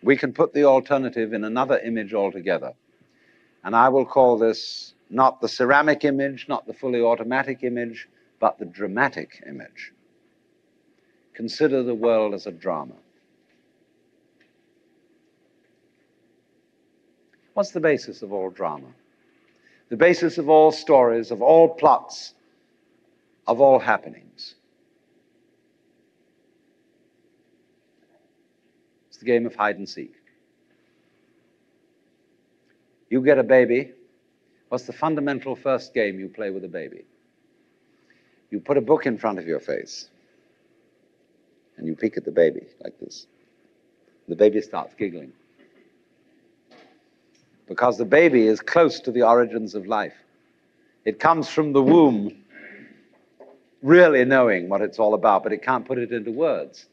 we can put the alternative in another image altogether. And I will call this not the ceramic image, not the fully automatic image, but the dramatic image. Consider the world as a drama. What's the basis of all drama? The basis of all stories, of all plots, of all happenings. It's the game of hide and seek. You get a baby. What's the fundamental first game you play with a baby? You put a book in front of your face, and you peek at the baby like this. The baby starts giggling, because the baby is close to the origins of life. It comes from the womb really knowing what it's all about, but it can't put it into words.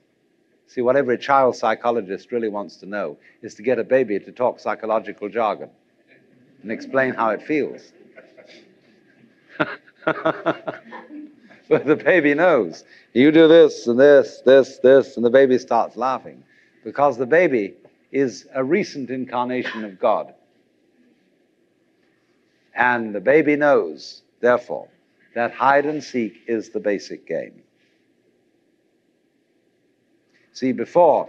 See, what every child psychologist really wants to know is to get a baby to talk psychological jargon and explain how it feels. But the baby knows. You do this and this, this, this, and the baby starts laughing, because the baby is a recent incarnation of God. And the baby knows, therefore, that hide and seek is the basic game. See, before,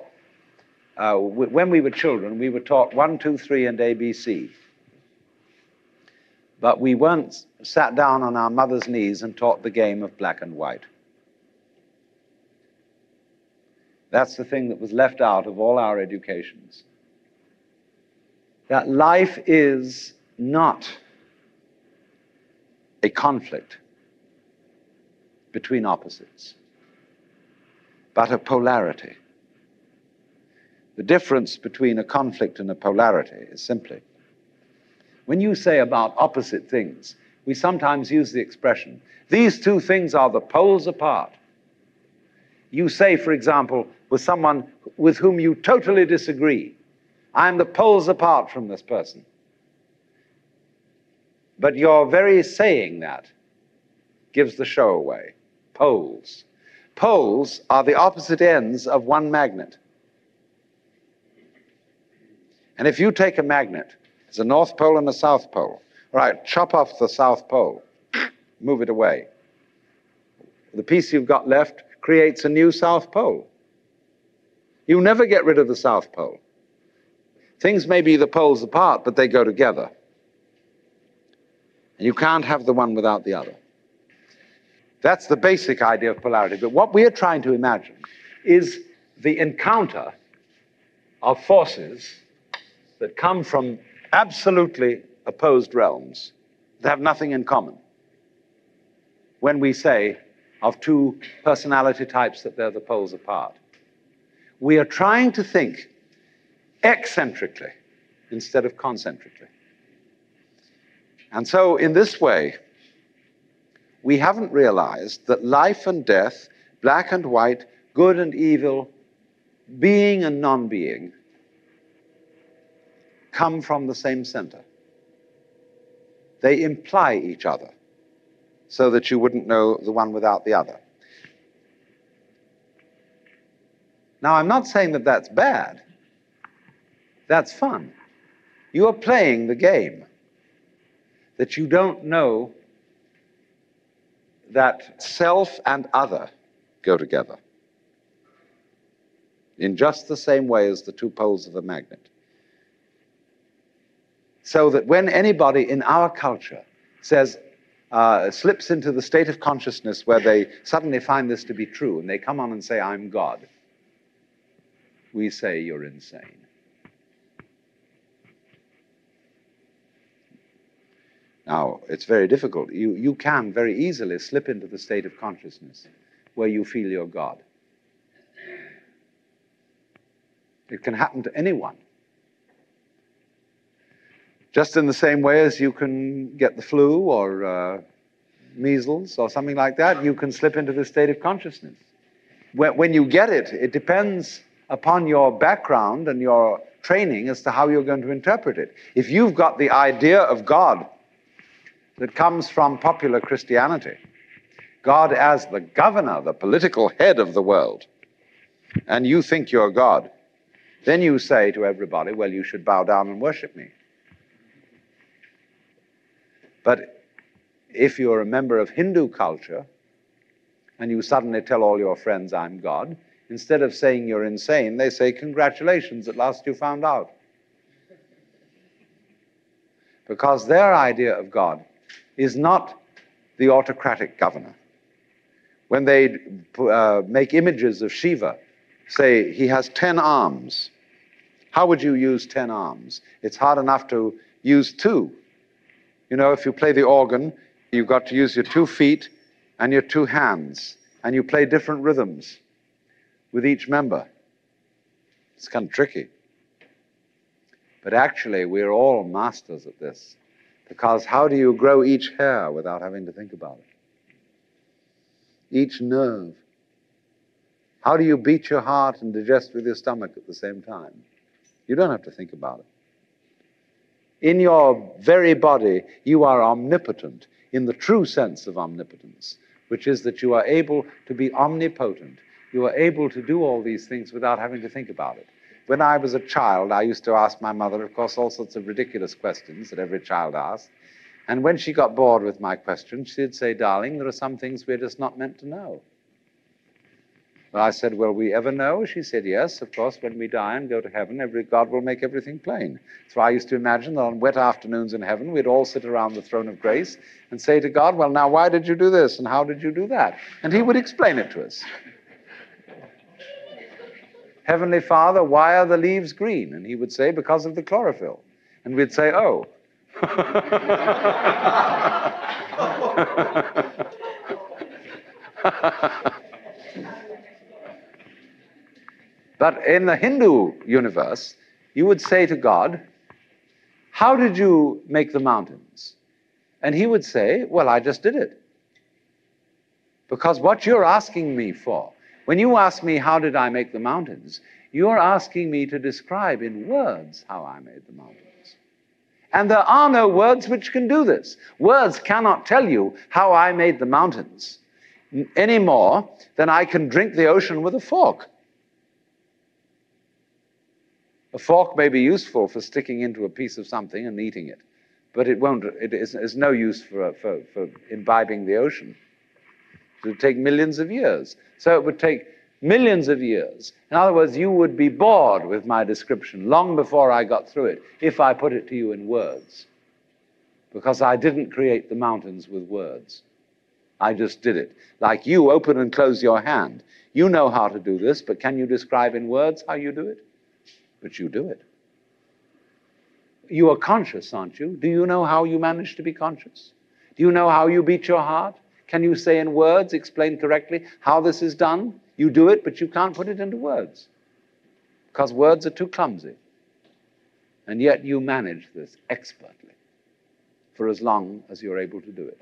when we were children, we were taught 1, 2, 3, and ABC. But we weren't sat down on our mother's knees and taught the game of black and white. That's the thing that was left out of all our educations. That life is not a conflict between opposites, but a polarity. The difference between a conflict and a polarity is simply, when you say about opposite things, we sometimes use the expression, these two things are the poles apart. You say, for example, with someone with whom you totally disagree, I'm the poles apart from this person. But your very saying that gives the show away. Poles. Poles are the opposite ends of one magnet. And if you take a magnet, there's a North Pole and a South Pole. All right, chop off the South Pole, move it away. The piece you've got left creates a new South Pole. You never get rid of the South Pole. Things may be the poles apart, but they go together. And you can't have the one without the other. That's the basic idea of polarity. But what we are trying to imagine is the encounter of forces that come from absolutely opposed realms that have nothing in common. When we say of two personality types that they're the poles apart, we are trying to think eccentrically instead of concentrically. And so in this way, we haven't realized that life and death, black and white, good and evil, being and non-being, come from the same center. They imply each other, so that you wouldn't know the one without the other. Now, I'm not saying that that's bad. That's fun. You are playing the game that you don't know that self and other go together in just the same way as the two poles of a magnet. So that when anybody in our culture says, slips into the state of consciousness where they suddenly find this to be true, and they come on and say, I'm God, we say, you're insane. Now, it's very difficult. You can very easily slip into the state of consciousness where you feel you're God. It can happen to anyone. Just in the same way as you can get the flu or measles or something like that, you can slip into the state of consciousness. When you get it, it depends upon your background and your training as to how you're going to interpret it. If you've got the idea of God that comes from popular Christianity, God as the governor, the political head of the world, and you think you're God, Then you say to everybody, well, you should bow down and worship me. But if you're a member of Hindu culture and you suddenly tell all your friends, I'm God, instead of saying you're insane, they say, congratulations, at last you found out. Because their idea of God is not the autocratic governor. When they make images of Shiva, say he has 10 arms. How would you use 10 arms? It's hard enough to use 2. You know, if you play the organ, you've got to use your 2 feet and your 2 hands, and you play different rhythms with each member. It's kind of tricky. But actually, we're all masters at this, because how do you grow each hair without having to think about it? Each nerve. How do you beat your heart and digest with your stomach at the same time? You don't have to think about it. In your very body, you are omnipotent in the true sense of omnipotence, which is that you are able to be omnipotent. You are able to do all these things without having to think about it. When I was a child, I used to ask my mother, of course, all sorts of ridiculous questions that every child asks. And when she got bored with my questions, she'd say, darling, there are some things we're just not meant to know. Well, I said, will we ever know? She said, yes, of course, when we die and go to heaven, God will make everything plain. So I used to imagine that on wet afternoons in heaven, we'd all sit around the throne of grace and say to God, well, now, why did you do this? And how did you do that? And he would explain it to us. Heavenly Father, why are the leaves green? And he would say, because of the chlorophyll. And we'd say, oh. But in the Hindu universe, you would say to God, how did you make the mountains? And he would say, well, I just did it. Because what you're asking me for, when you ask me, how did I make the mountains, you're asking me to describe in words how I made the mountains. And there are no words which can do this. Words cannot tell you how I made the mountains any more than I can drink the ocean with a fork. A fork may be useful for sticking into a piece of something and eating it, but it is no use for imbibing the ocean. It would take millions of years. So it would take millions of years. In other words, you would be bored with my description long before I got through it if I put it to you in words. Because I didn't create the mountains with words. I just did it. Like you open and close your hand. You know how to do this, but can you describe in words how you do it? But you do it. You are conscious, aren't you? Do you know how you manage to be conscious? Do you know how you beat your heart? Can you say in words, explain correctly how this is done? You do it, but you can't put it into words because words are too clumsy. And yet you manage this expertly for as long as you're able to do it.